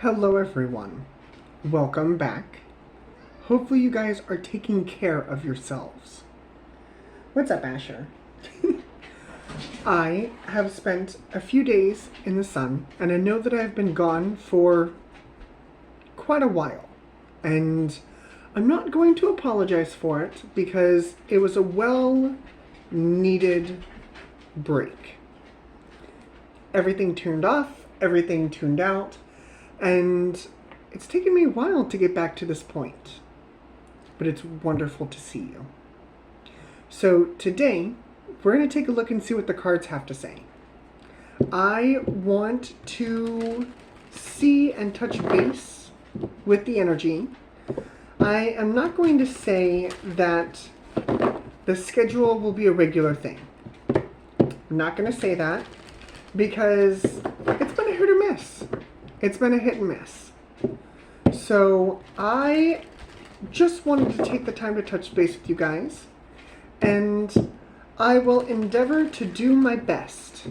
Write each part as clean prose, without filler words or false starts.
Hello everyone, welcome back. Hopefully you guys are taking care of yourselves. What's up, Asher? I have spent a few days in the sun, and I know that I've been gone for quite a while, and I'm not going to apologize for it because it was a well-needed break. Everything tuned off, everything tuned out, and it's taken me a while to get back to this point, but it's wonderful to see you. So today, we're going to take a look and see what the cards have to say. I want to see and touch base with the energy. I am not going to say that the schedule will be a regular thing. I'm not going to say that because it's been a hit or miss. It's been a hit and miss. So I just wanted to take the time to touch base with you guys, and I will endeavor to do my best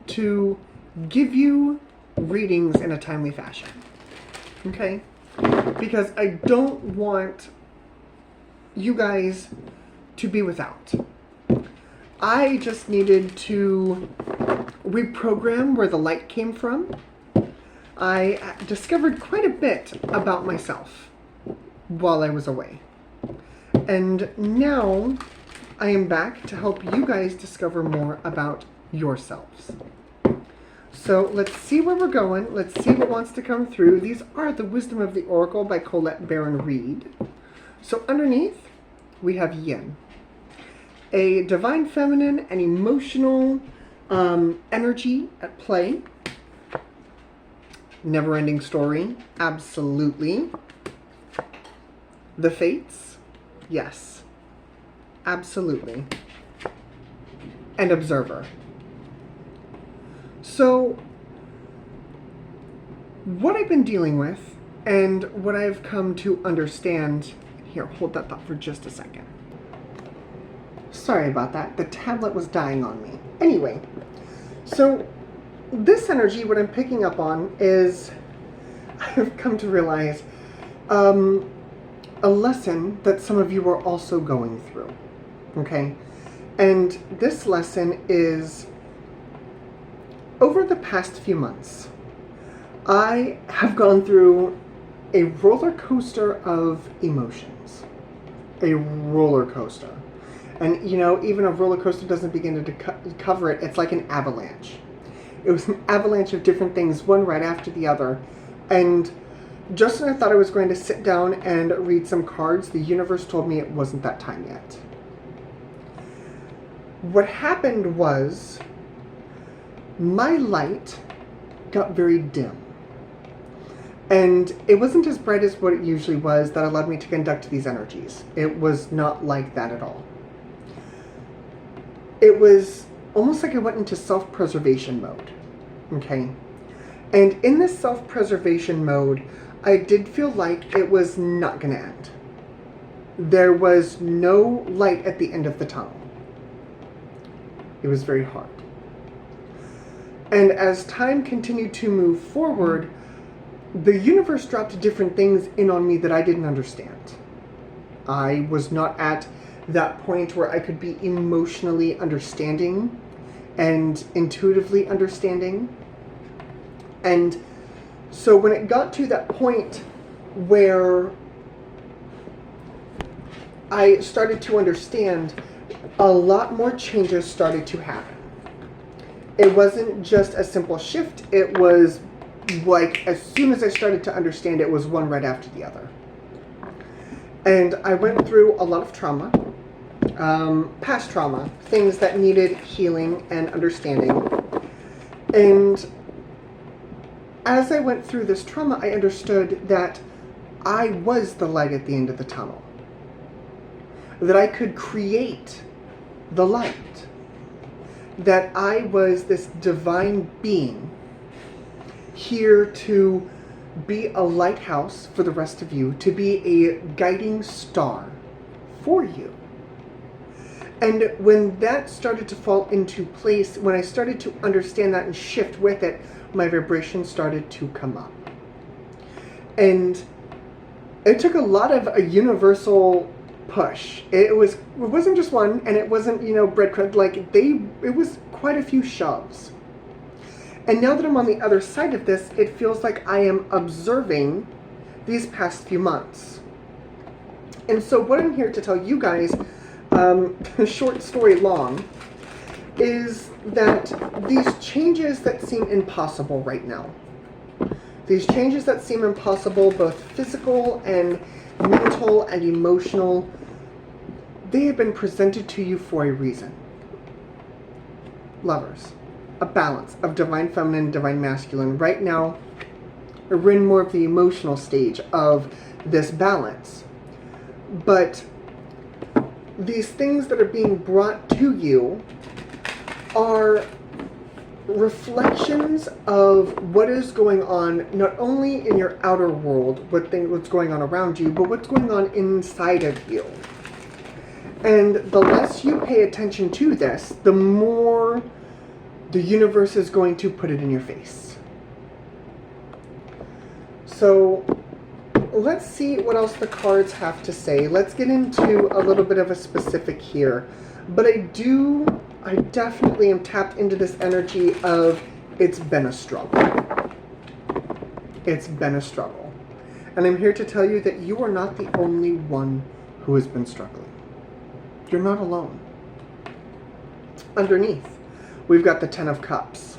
to give you readings in a timely fashion. Okay? Because I don't want you guys to be without. I just needed to reprogram where the light came from. I discovered quite a bit about myself while I was away. And now I am back to help you guys discover more about yourselves. So let's see where we're going. Let's see what wants to come through. These are The Wisdom of the Oracle by Colette Baron Reed. So underneath, we have Yin. A divine feminine and emotional energy at play. Never-ending story, absolutely. The Fates, yes, absolutely. And Observer. So, what I've been dealing with, and what I've come to understand, here, hold that thought for just a second. Sorry about that, the tablet was dying on me. Anyway, so this energy, what I'm picking up on is, I've come to realize, a lesson that some of you are also going through, okay? And this lesson is, over the past few months, I have gone through a roller coaster of emotions. A roller coaster. And, you know, even a roller coaster doesn't begin to cover it. It's like an avalanche. It was an avalanche of different things, one right after the other. And just when I thought I was going to sit down and read some cards, the universe told me it wasn't that time yet. What happened was, my light got very dim. And it wasn't as bright as what it usually was that allowed me to conduct these energies. It was not like that at all. It was almost like I went into self-preservation mode, okay? And in this self-preservation mode, I did feel like it was not going to end. There was no light at the end of the tunnel. It was very hard. And as time continued to move forward, the universe dropped different things in on me that I didn't understand. I was not at that point where I could be emotionally understanding and intuitively understanding. And so when it got to that point where I started to understand, a lot more changes started to happen. It wasn't just a simple shift. It was like, as soon as I started to understand, it was one right after the other. And I went through a lot of trauma. Past trauma, things that needed healing and understanding. And as I went through this trauma, I understood that I was the light at the end of the tunnel. That I could create the light. That I was this divine being here to be a lighthouse for the rest of you, to be a guiding star for you. And when that started to fall into place, when I started to understand that and shift with it, my vibration started to come up. And it took a lot of a universal push. It wasn't just one, and it wasn't, breadcrumb. It was quite a few shoves. And now that I'm on the other side of this, it feels like I am observing these past few months. And so what I'm here to tell you guys, short story long, is that these changes that seem impossible right now, these changes that seem impossible, both physical and mental and emotional, they have been presented to you for a reason. Lovers, a balance of divine feminine, divine masculine. Right now, we're in more of the emotional stage of this balance. But these things that are being brought to you are reflections of what is going on, not only in your outer world, what's going on around you, but what's going on inside of you. And the less you pay attention to this, the more the universe is going to put it in your face. So let's see what else the cards have to say. Let's get into a little bit of a specific here. But I definitely am tapped into this energy of it's been a struggle. It's been a struggle. And I'm here to tell you that you are not the only one who has been struggling. You're not alone. Underneath, we've got the Ten of Cups.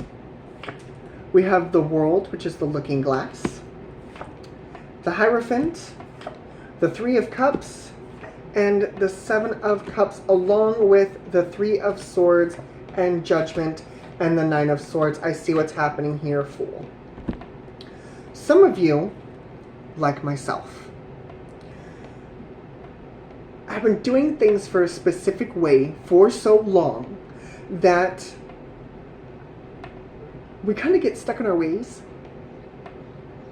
We have the World, which is the Looking Glass. The Hierophant, the Three of Cups, and the Seven of Cups, along with the Three of Swords and Judgment and the Nine of Swords. I see what's happening here, Fool. Some of you, like myself, have been doing things for a specific way for so long that we kind of get stuck in our ways.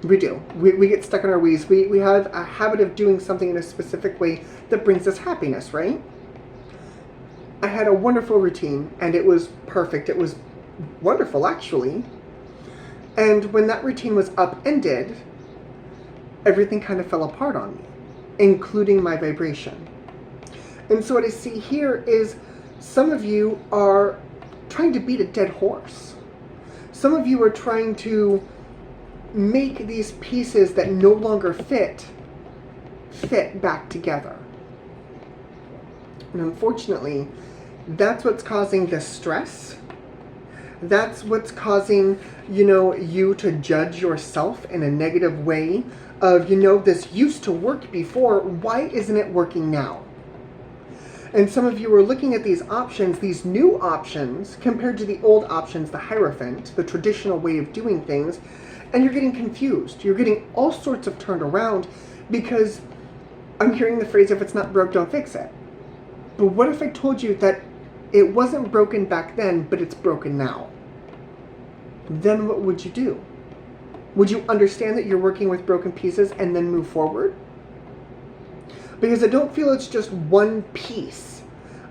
We do. We get stuck in our ways. We have a habit of doing something in a specific way that brings us happiness, right? I had a wonderful routine, and it was perfect. It was wonderful, actually. And when that routine was upended, everything kind of fell apart on me, including my vibration. And so what I see here is some of you are trying to beat a dead horse. Some of you are trying to make these pieces that no longer fit back together. And unfortunately, that's what's causing this stress. That's what's causing, you to judge yourself in a negative way of, this used to work before, why isn't it working now? And some of you are looking at these options, these new options, compared to the old options, the Hierophant, the traditional way of doing things, and you're getting confused. You're getting all sorts of turned around because I'm hearing the phrase, if it's not broke, don't fix it. But what if I told you that it wasn't broken back then, but it's broken now? Then what would you do? Would you understand that you're working with broken pieces and then move forward? Because I don't feel it's just one piece.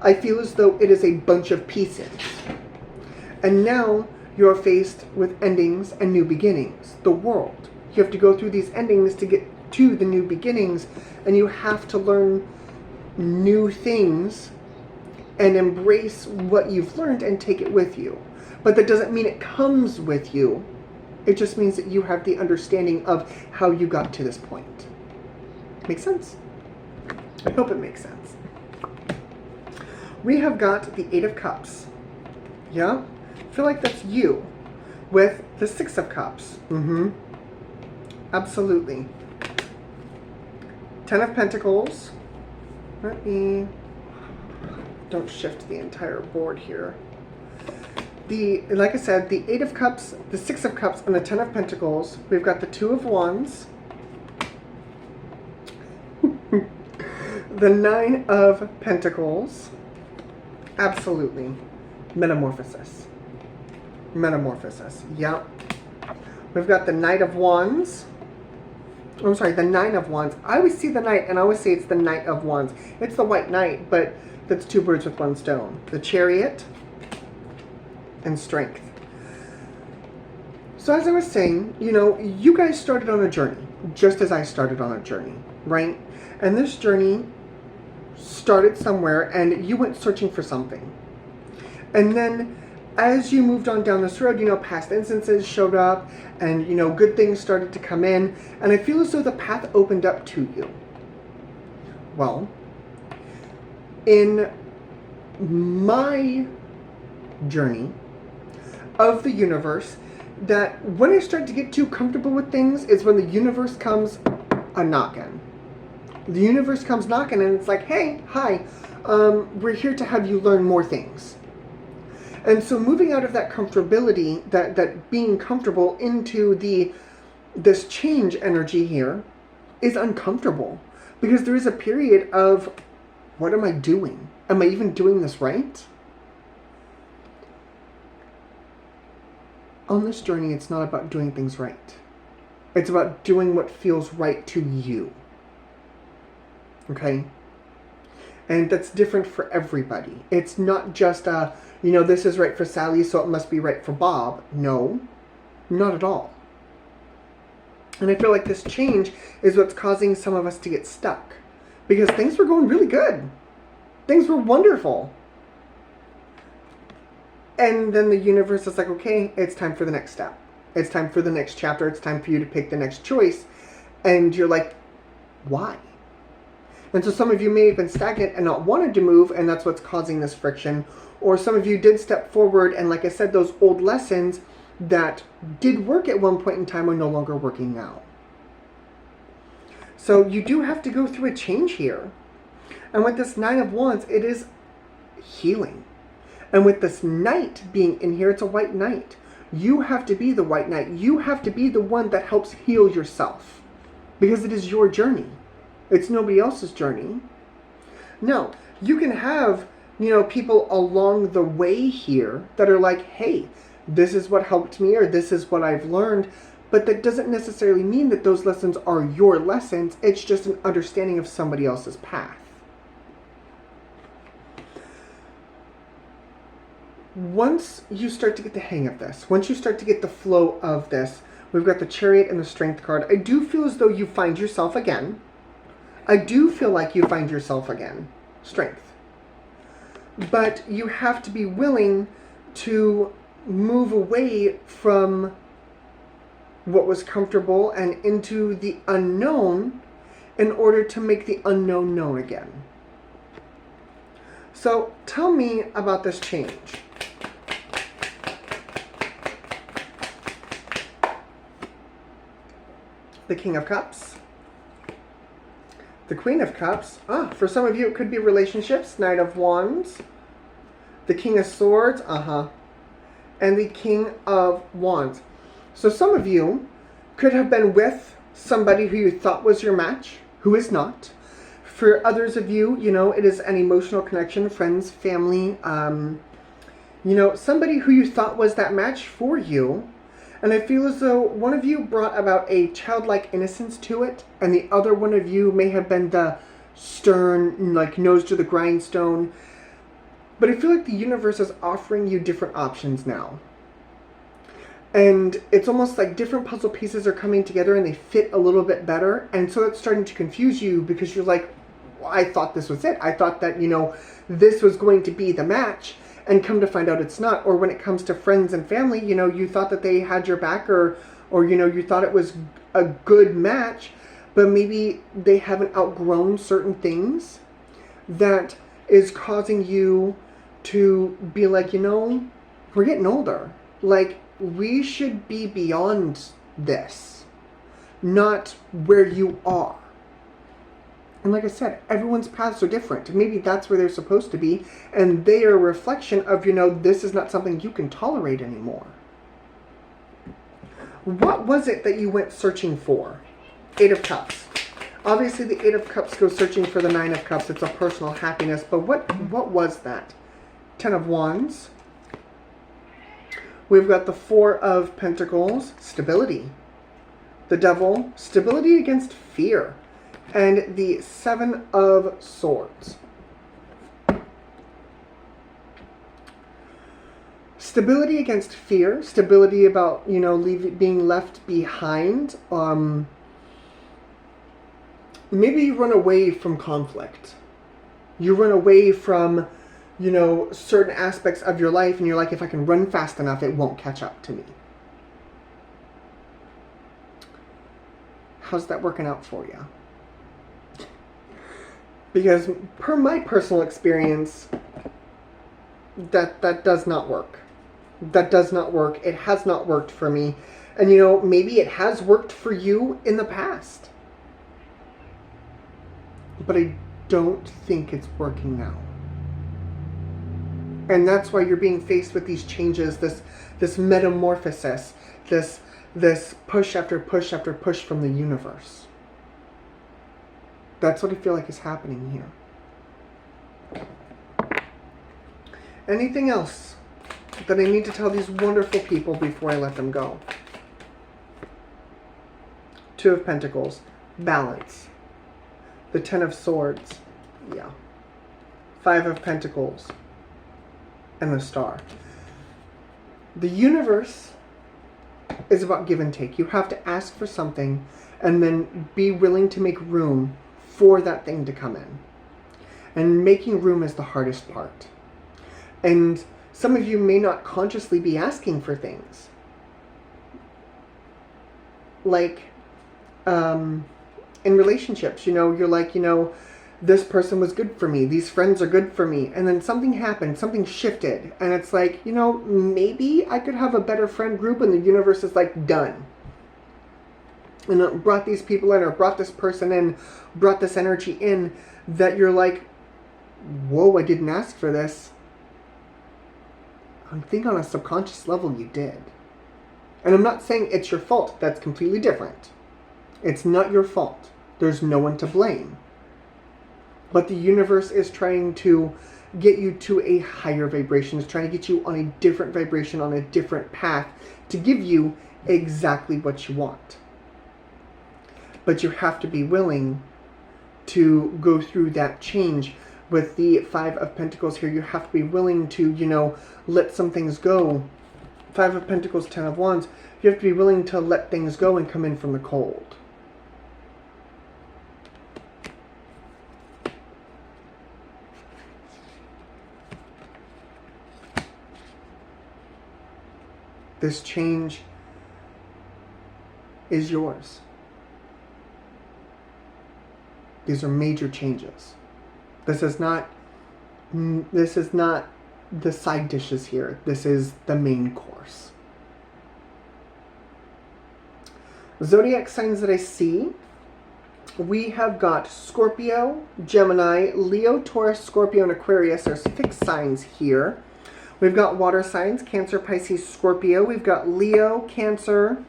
I feel as though it is a bunch of pieces. And now you're faced with endings and new beginnings. The world. You have to go through these endings to get to the new beginnings, and you have to learn new things and embrace what you've learned and take it with you. But that doesn't mean it comes with you. It just means that you have the understanding of how you got to this point. Make sense? I hope it makes sense. We have got the Eight of Cups. Yeah? I feel like that's you with the Six of Cups. Absolutely. Ten of Pentacles. Let me... Don't shift the entire board here. Like I said, the Eight of Cups, the Six of Cups, and the Ten of Pentacles. We've got the Two of Wands. The Nine of Pentacles. Absolutely. Metamorphosis. Metamorphosis. Yep. We've got the Knight of Wands. The Nine of Wands. I always see the Knight and I always say it's the Knight of Wands. It's the White Knight, but That's two birds with one stone. The Chariot and Strength. So as I was saying, you know, you guys started on a journey, just as I started on a journey, right? And this journey started somewhere and you went searching for something. And then as you moved on down this road, you know, past instances showed up and, you know, good things started to come in. And I feel as though the path opened up to you. Well, in my journey of the universe, that when I start to get too comfortable with things is when the universe comes a-knocking. The universe comes knocking and it's like, hey, hi, we're here to have you learn more things. And so moving out of that comfortability, that being comfortable into this change energy here is uncomfortable. Because there is a period of, what am I doing? Am I even doing this right? On this journey, it's not about doing things right. It's about doing what feels right to you. Okay? And that's different for everybody. It's not just you know, this is right for Sally, so it must be right for Bob. No, not at all. And I feel like this change is what's causing some of us to get stuck. Because things were going really good. Things were wonderful. And then the universe is like, okay, it's time for the next step. It's time for the next chapter. It's time for you to pick the next choice. And you're like, why? And so some of you may have been stagnant and not wanted to move, and that's what's causing this friction. Or some of you did step forward, and like I said, those old lessons that did work at one point in time are no longer working now. So you do have to go through a change here. And with this Nine of Wands, it is healing. And with this Knight being in here, it's a White Knight. You have to be the White Knight. You have to be the one that helps heal yourself. Because it is your journey. It's nobody else's journey. No, you can have, you know, people along the way here that are like, hey, this is what helped me, or this is what I've learned. But that doesn't necessarily mean that those lessons are your lessons. It's just an understanding of somebody else's path. Once you start to get the hang of this, once you start to get the flow of this, we've got the Chariot and the Strength card. I do feel as though you find yourself again. I do feel like you find yourself again. Strength. But you have to be willing to move away from what was comfortable and into the unknown in order to make the unknown known again. So tell me about this change. The King of Cups. The Queen of Cups. For some of you it could be relationships. Knight of Wands. The King of Swords. And the King of Wands. So some of you could have been with somebody who you thought was your match, who is not. For others of you, you know, it is an emotional connection, friends, family, you know, somebody who you thought was that match for you. And I feel as though one of you brought about a childlike innocence to it, and the other one of you may have been the stern, like, nose to the grindstone. But I feel like the universe is offering you different options now. And it's almost like different puzzle pieces are coming together and they fit a little bit better. And so it's starting to confuse you because you're like, well, I thought this was it. I thought that, you know, this was going to be the match. And come to find out it's not. Or when it comes to friends and family, you know, you thought that they had your back, or you know, you thought it was a good match, but maybe they haven't outgrown certain things that is causing you to be like, you know, we're getting older. Like, we should be beyond this, not where you are. And like I said, everyone's paths are different. Maybe that's where they're supposed to be. And they are a reflection of, you know, this is not something you can tolerate anymore. What was it that you went searching for? Eight of Cups. Obviously, the Eight of Cups goes searching for the Nine of Cups. It's a personal happiness. But what was that? Ten of Wands. We've got the Four of Pentacles. Stability. The Devil. Stability against fear. And the Seven of Swords. stability against fear, stability about, being left behind. Maybe you run away from conflict. You run away from, certain aspects of your life, and you're like, if I can run fast enough, it won't catch up to me. How's that working out for you? Because per my personal experience, that does not work. That does not work. It has not worked for me. And maybe it has worked for you in the past. But I don't think it's working now. And that's why you're being faced with these changes, this metamorphosis, this push after push after push from the universe. That's what I feel like is happening here. Anything else that I need to tell these wonderful people before I let them go? Two of Pentacles. Balance. The Ten of Swords. Yeah. Five of Pentacles. And the Star. The universe is about give and take. You have to ask for something and then be willing to make room for that thing to come in. And making room is the hardest part. And some of you may not consciously be asking for things. Like, in relationships, you're like, this person was good for me. These friends are good for me. And then something happened, something shifted. And it's like, maybe I could have a better friend group, and the universe is like, done. And it brought these people in, or brought this person in, brought this energy in, that you're like, whoa, I didn't ask for this. I think on a subconscious level you did. And I'm not saying it's your fault. That's completely different. It's not your fault. There's no one to blame. But the universe is trying to get you to a higher vibration. It's trying to get you on a different vibration, on a different path, to give you exactly what you want. But you have to be willing to go through that change. With the Five of Pentacles here, you have to be willing to, let some things go. Five of Pentacles, Ten of Wands. You have to be willing to let things go and come in from the cold. This change is yours. These are major changes. This is not the side dishes here. This is the main course. Zodiac signs that I see. We have got Scorpio, Gemini, Leo, Taurus, Scorpio, and Aquarius. There's fixed signs here. We've got water signs, Cancer, Pisces, Scorpio. We've got Leo, Cancer.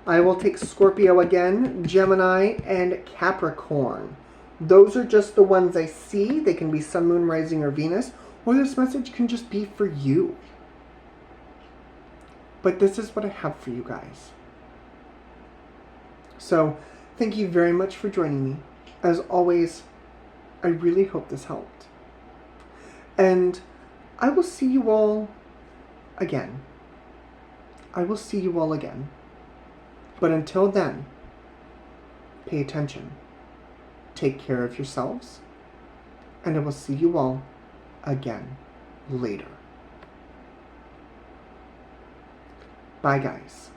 I will take Scorpio again, Gemini, and Capricorn. Those are just the ones I see. They can be Sun, Moon, Rising, or Venus. Or this message can just be for you. But this is what I have for you guys. So, thank you very much for joining me. As always, I really hope this helped. And I will see you all again. I will see you all again. But until then, pay attention. Take care of yourselves. And I will see you all again later. Bye, guys.